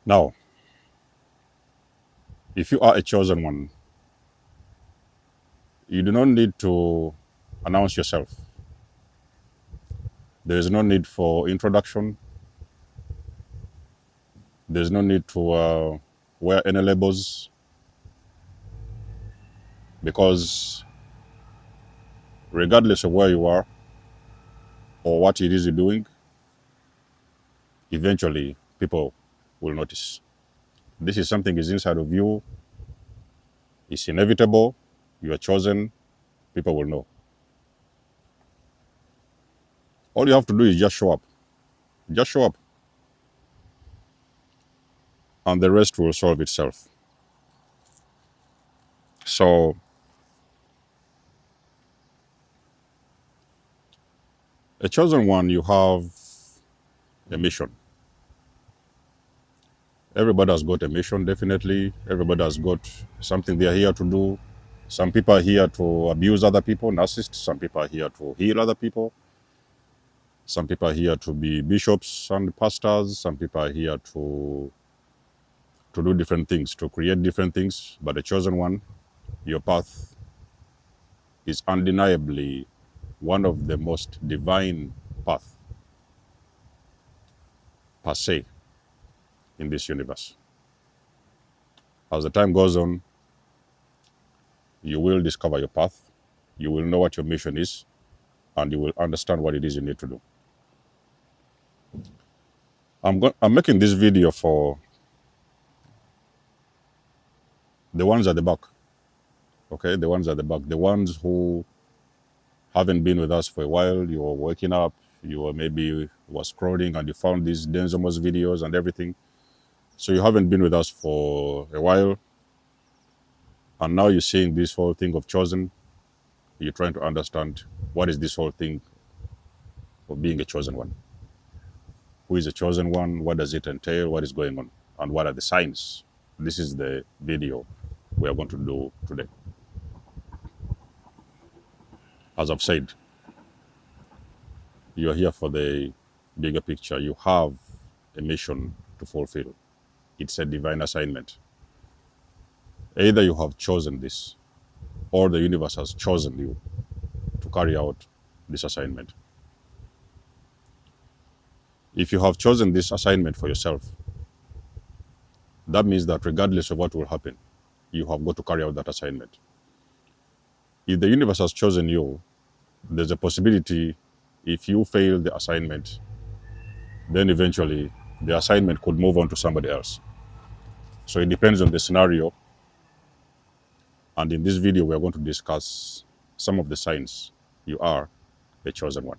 Now, if you are a chosen one, you do not need to announce yourself. There is no need for introduction. There's no need to wear any labels, because regardless of where you are or what it is you're doing, eventually people will notice. This is something is inside of you. It's inevitable. You are chosen. People will know. All you have to do is just show up. Just show up. And the rest will solve itself. So a chosen one, you have a mission. Everybody has got a mission, definitely. Everybody has got something they are here to do. Some people are here to abuse other people, narcissists. Some people are here to heal other people. Some people are here to be bishops and pastors. Some people are here to do different things, to create different things. But the chosen one, your path is undeniably one of the most divine paths per se in this universe. As the time goes on, you will discover your path, you will know what your mission is, and you will understand what it is you need to do. I'm making this video for the ones at the back, okay? The ones at the back, the ones who haven't been with us for a while. You were waking up, you were maybe was scrolling and you found these Densomos videos and everything. So you haven't been with us for a while, and now you're seeing this whole thing of chosen. You're trying to understand what is this whole thing of being a chosen one. Who is a chosen one? What does it entail? What is going on? And what are the signs? This is the video we are going to do today. As I've said, you are here for the bigger picture. You have a mission to fulfill. It's a divine assignment. Either you have chosen this, or the universe has chosen you to carry out this assignment. If you have chosen this assignment for yourself, that means that regardless of what will happen, you have got to carry out that assignment. If the universe has chosen you, there's a possibility if you fail the assignment, then eventually the assignment could move on to somebody else. So it depends on the scenario. And in this video, we are going to discuss some of the signs you are the chosen one.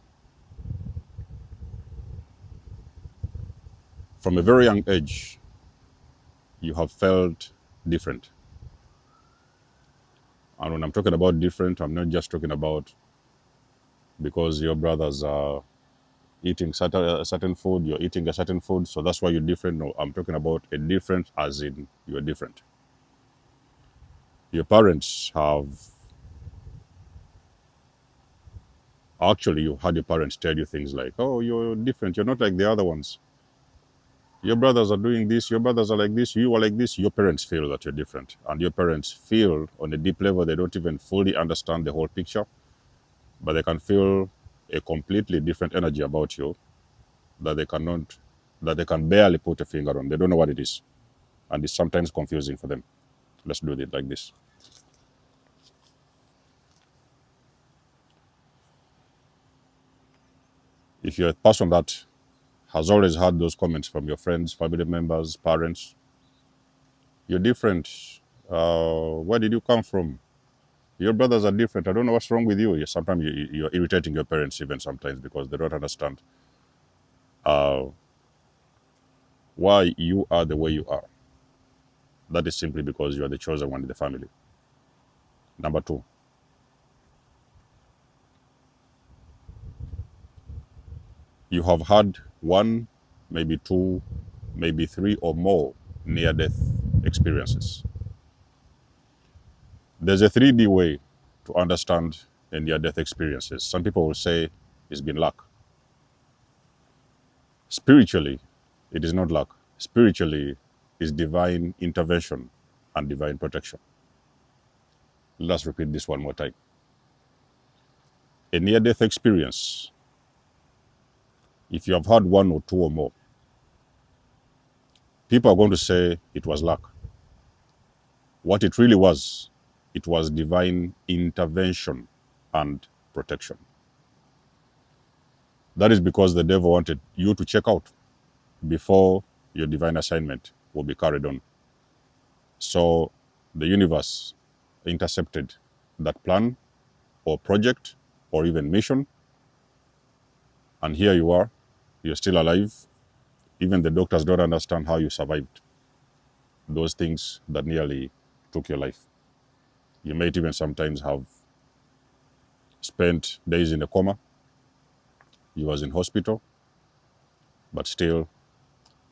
From a very young age, you have felt different. And when I'm talking about different, I'm not just talking about because your brothers are eating certain food, you're eating a certain food, so that's why you're different. No, I'm talking about a different as in you're different. Your parents have... Actually, you had your parents tell you things like, oh, you're different, you're not like the other ones. Your brothers are doing this, your brothers are like this, you are like this. Your parents feel that you're different. And your parents feel on a deep level, they don't even fully understand the whole picture, but they can feel a completely different energy about you that they can barely put a finger on. They don't know what it is. And it's sometimes confusing for them. Let's do it like this. If you're a person that has always had those comments from your friends, family members, parents, you're different. Where did you come from? Your brothers are different. I don't know what's wrong with you. Sometimes you're irritating your parents even sometimes because they don't understand why you are the way you are. That is simply because you are the chosen one in the family. Number two, you have had one, maybe two, maybe three or more near-death experiences. There's a 3D way to understand a near-death experiences. Some people will say it's been luck. Spiritually, it is not luck. Spiritually, is divine intervention and divine protection. Let's repeat this one more time. A near-death experience, if you have had one or two or more, people are going to say it was luck. What it really was, it was divine intervention and protection. That is because the devil wanted you to check out before your divine assignment will be carried on. So the universe intercepted that plan or project or even mission. And here you are, you're still alive. Even the doctors don't understand how you survived those things that nearly took your life. You might even sometimes have spent days in a coma. You was in hospital, but still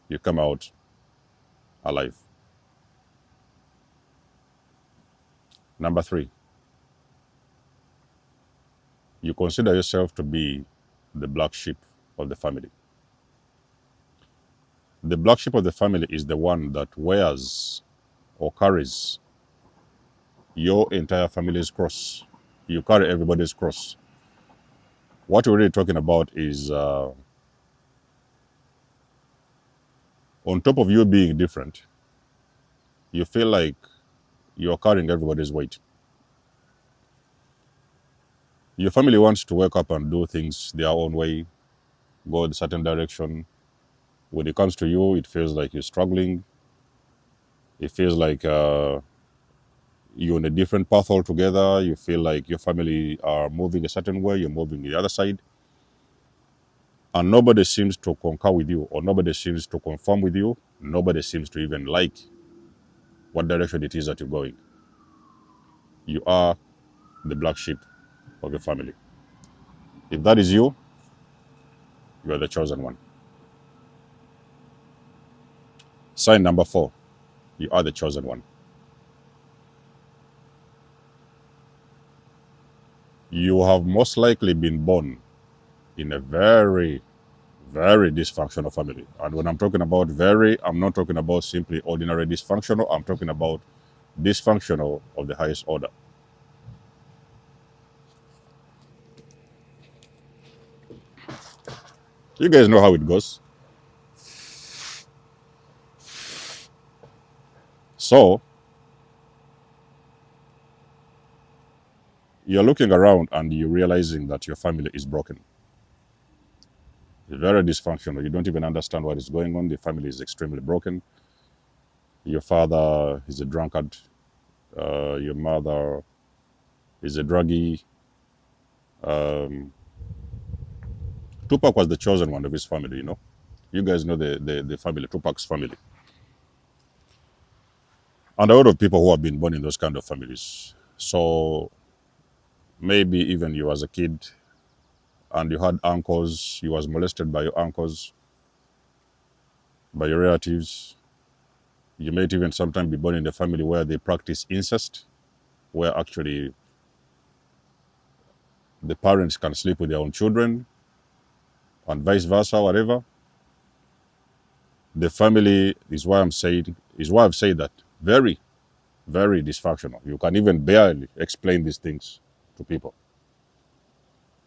you come out alive. Number 3, you consider yourself to be the black sheep of the family. The black sheep of the family is the one that wears or carries your entire family's cross. You carry everybody's cross. What we're really talking about is on top of you being different, you feel like you're carrying everybody's weight. Your family wants to wake up and do things their own way, go in a certain direction. When it comes to you, it feels like you're struggling. It feels like you're on a different path altogether. You feel like your family are moving a certain way, you're moving the other side. And nobody seems to concur with you, or nobody seems to conform with you. Nobody seems to even like what direction it is that you're going. You are the black sheep of your family. If that is you, you are the chosen one. Sign number 4, you are the chosen one. You have most likely been born in a very, very dysfunctional family. And when I'm talking about very, I'm not talking about simply ordinary dysfunctional. I'm talking about dysfunctional of the highest order. You guys know how it goes. So you're looking around and you're realizing that your family is broken. It's very dysfunctional. You don't even understand what is going on. The family is extremely broken. Your father is a drunkard. Your mother is a druggie. Tupac was the chosen one of his family, you know. You guys know the family, Tupac's family. And a lot of people who have been born in those kind of families. So maybe even you as a kid and you had uncles, you was molested by your uncles, by your relatives. You might even sometimes be born in a family where they practice incest, where actually the parents can sleep with their own children and vice versa, whatever. The family is why I've said that very, very dysfunctional. You can even barely explain these things to people.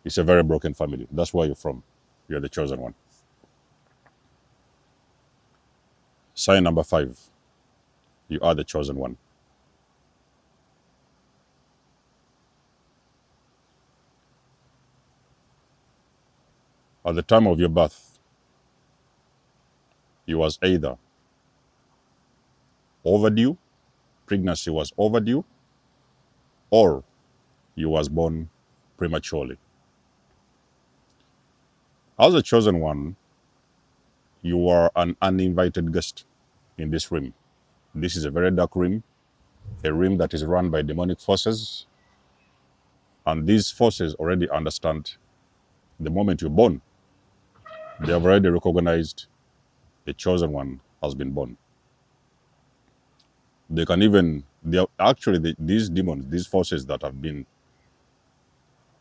It's a very broken family. That's where you're from. You're the chosen one. Sign number 5. You are the chosen one. At the time of your birth, you was either overdue, pregnancy was overdue, or you was born prematurely. As a chosen one, you are an uninvited guest in this room. This is a very dark room, a room that is run by demonic forces. And these forces already understand the moment you're born, they have already recognized a chosen one has been born. They can even, these demons, these forces that have been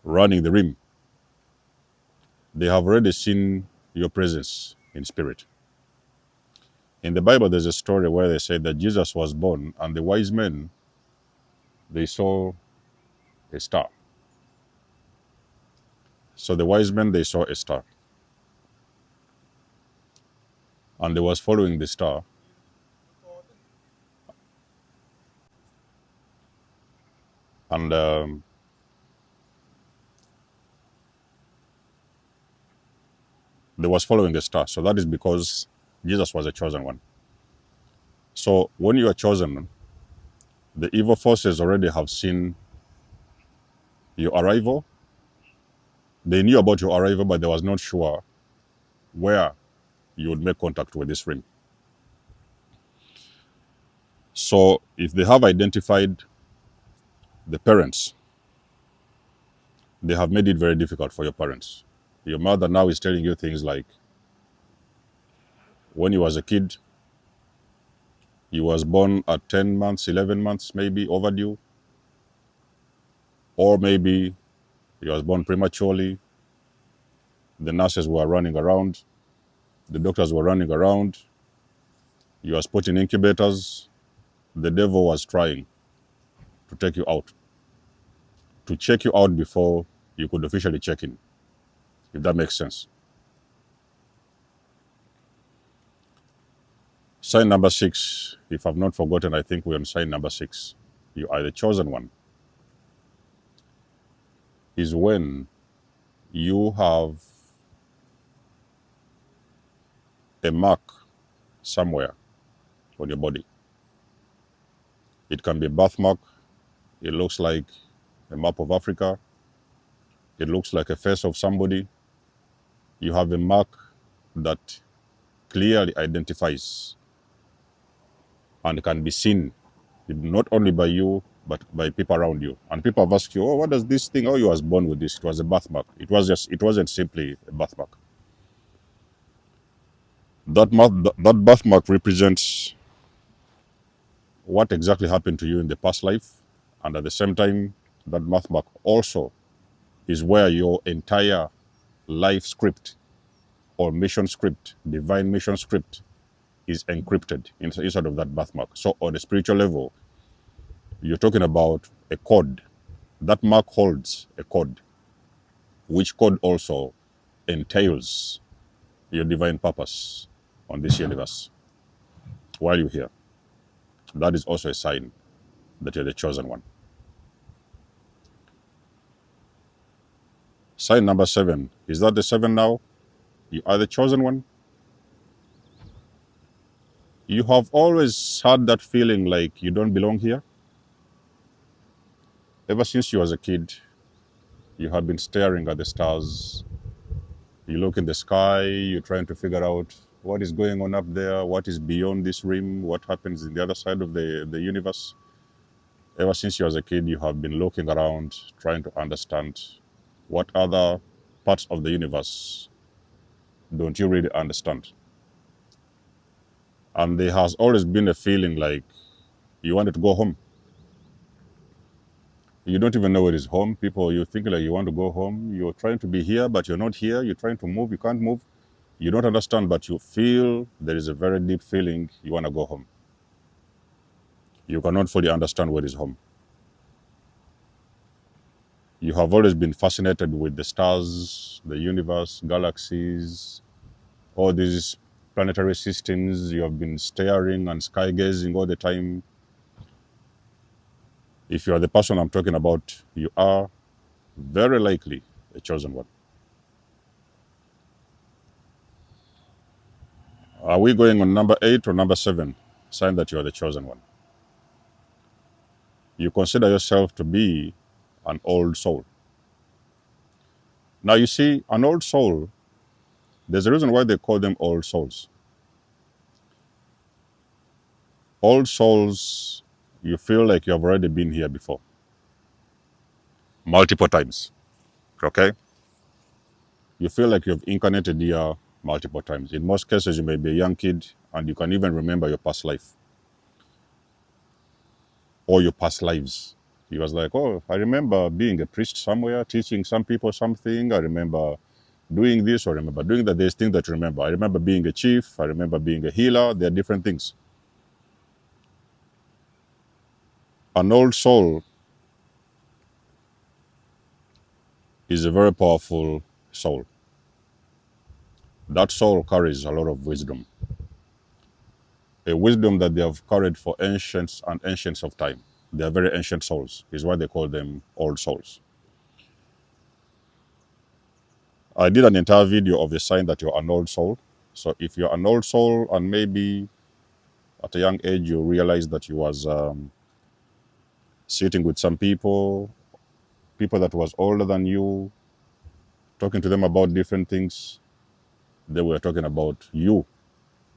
running the rim, they have already seen your presence in spirit. In the Bible, there's a story where they say that Jesus was born, and the wise men, they saw a star. So the wise men, they saw a star, and they was following the star, and they was following the star. So that is because Jesus was a chosen one. So when you are chosen, the evil forces already have seen your arrival. They knew about your arrival, but they was not sure where you would make contact with this ring. So if they have identified the parents, they have made it very difficult for your parents. Your mother now is telling you things like, when you was a kid, you was born at 10 months, 11 months, maybe overdue, or maybe you was born prematurely. The nurses were running around, the doctors were running around, you was put in incubators. The devil was trying to take you out, to check you out before you could officially check in, if that makes sense. Sign number 6, if I've not forgotten, I think we're on sign number 6. You are the chosen one. Is when you have a mark somewhere on your body. It can be a birthmark. It looks like a map of Africa. It looks like a face of somebody. You have a mark that clearly identifies and can be seen not only by you, but by people around you. And people have asked you, oh, what does this thing? Oh, you was born with this. It was a birthmark. It wasn't simply a birthmark. That birthmark represents what exactly happened to you in the past life. And at the same time, that birthmark also is where your entire life script or mission script, divine mission script, is encrypted inside of that birthmark. So on a spiritual level, you're talking about a code. That mark holds a code, which code also entails your divine purpose on this universe while you're here. That is also a sign that you're the chosen one. Sign number 7. Is that the 7 now? You are the chosen one. You have always had that feeling like you don't belong here. Ever since you was a kid, you have been staring at the stars. You look in the sky, you're trying to figure out what is going on up there, what is beyond this rim, what happens in the other side of the universe. Ever since you was a kid, you have been looking around, trying to understand what other parts of the universe don't you really understand. And there has always been a feeling like you wanted to go home. You don't even know where is home. People, you think like you want to go home. You're trying to be here, but you're not here. You're trying to move, you can't move. You don't understand, but you feel there is a very deep feeling you want to go home. You cannot fully understand where is home. You have always been fascinated with the stars, the universe, galaxies, all these planetary systems. You have been staring and sky gazing all the time. If you are the person I'm talking about, you are very likely a chosen one. Are we going on number 8 or number 7? Sign that you are the chosen one. You consider yourself to be an old soul. Now you see, an old soul, there's a reason why they call them old souls. Old souls, you feel like you have already been here before. Multiple times. Okay? You feel like you've incarnated here multiple times. In most cases, you may be a young kid and you can even remember your past life or your past lives. You was like, oh, I remember being a priest somewhere, teaching some people something. I remember doing this or remember doing that. There's things that you remember. I remember being a chief. I remember being a healer. There are different things. An old soul is a very powerful soul. That soul carries a lot of wisdom. A wisdom that they have carried for ancients and ancients of time. They are very ancient souls, is why they call them old souls. I did an entire video of the sign that you're an old soul. So if you're an old soul and maybe at a young age you realize that you was sitting with some people that was older than you, talking to them about different things, they were talking about you.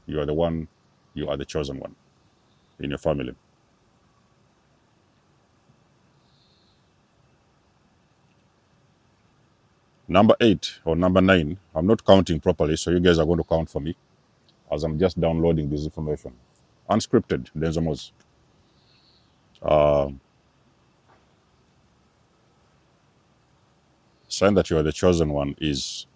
You are the one, you are the chosen one in your family. Number 8 or number 9, I'm not counting properly, so you guys are going to count for me as I'm just downloading this information. Unscripted, Denzamos. Sign that you are the chosen one is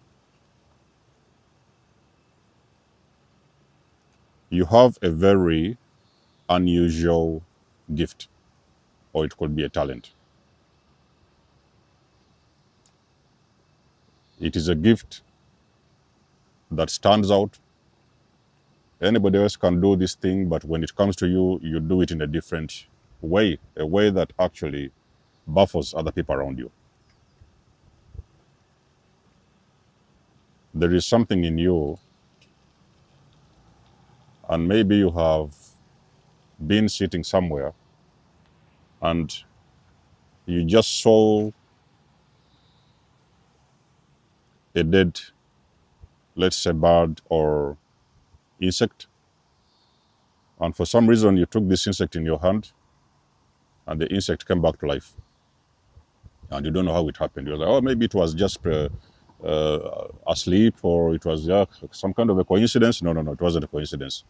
you have a very unusual gift, or it could be a talent. It is a gift that stands out. Anybody else can do this thing, but when it comes to you, you do it in a different way, a way that actually baffles other people around you. There is something in you, and maybe you have been sitting somewhere and you just saw a dead, let's say, bird or insect, and for some reason you took this insect in your hand and the insect came back to life, and you don't know how it happened. You're like, oh, maybe it was just asleep, or it was some kind of a coincidence. No, it wasn't a coincidence.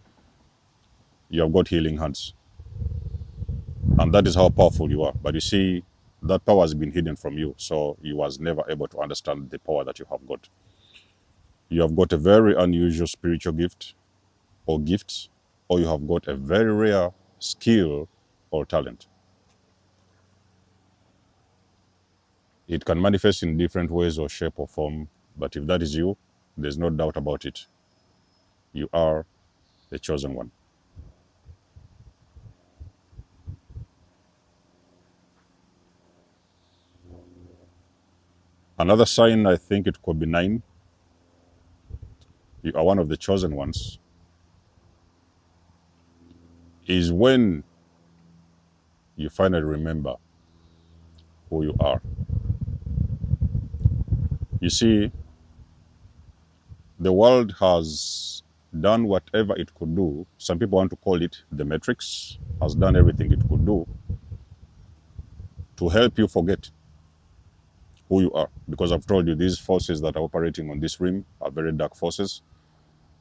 You have got healing hands, and that is how powerful you are. But you see, that power has been hidden from you, so you was never able to understand the power that you have got. You have got a very unusual spiritual gift or gifts, or you have got a very rare skill or talent. It can manifest in different ways or shape or form, but if that is you, there's no doubt about it. You are the chosen one. Another sign, I think it could be 9. You are one of the chosen ones, is when you finally remember who you are. You see, the world has done whatever it could do. Some people want to call it the matrix, has done everything it could do to help you forget who you are. Because I've told you, these forces that are operating on this rim are very dark forces.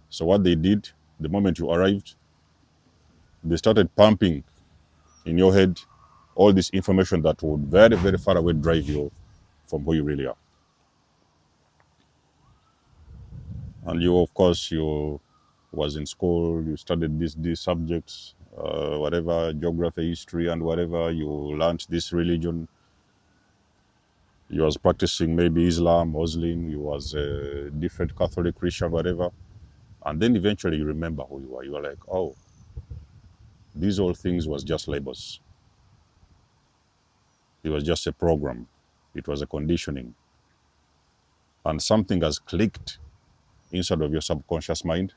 So what they did, the moment you arrived, they started pumping in your head all this information that would very, very far away drive you from who you really are. And you, of course, you was in school, you studied these subjects, whatever, geography, history, and whatever. You learned this religion. You was practicing maybe Islam, Muslim. You was a different Catholic, Christian, whatever. And then eventually you remember who you are. You are like, oh, these all things was just labels. It was just a program. It was a conditioning. And something has clicked inside of your subconscious mind,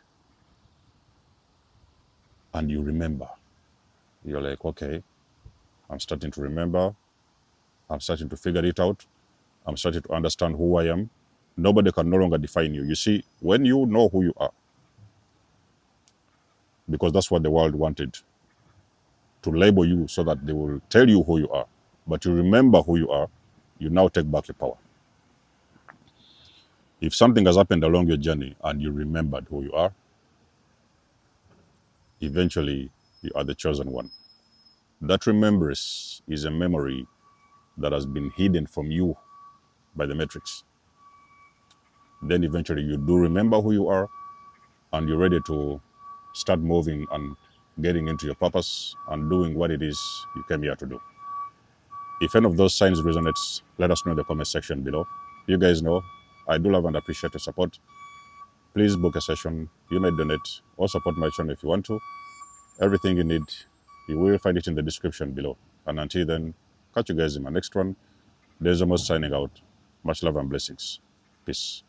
and you remember. You're like, okay, I'm starting to remember. I'm starting to figure it out. I'm starting to understand who I am. Nobody can no longer define you. You see, when you know who you are, because that's what the world wanted, to label you so that they will tell you who you are, but you remember who you are, you now take back your power. If something has happened along your journey and you remembered who you are, eventually you are the chosen one. That remembrance is a memory that has been hidden from you by the matrix. then eventually you do remember who you are and you're ready to start moving and getting into your purpose and doing what it is you came here to do. If any of those signs resonates, let us know in the comment section below. You guys know I do love and appreciate your support. Please book a session. You may donate or support my channel if you want to. Everything you need, you will find it in the description below. And until then, catch you guys in my next one. There's almost signing out. Much love and blessings. Peace.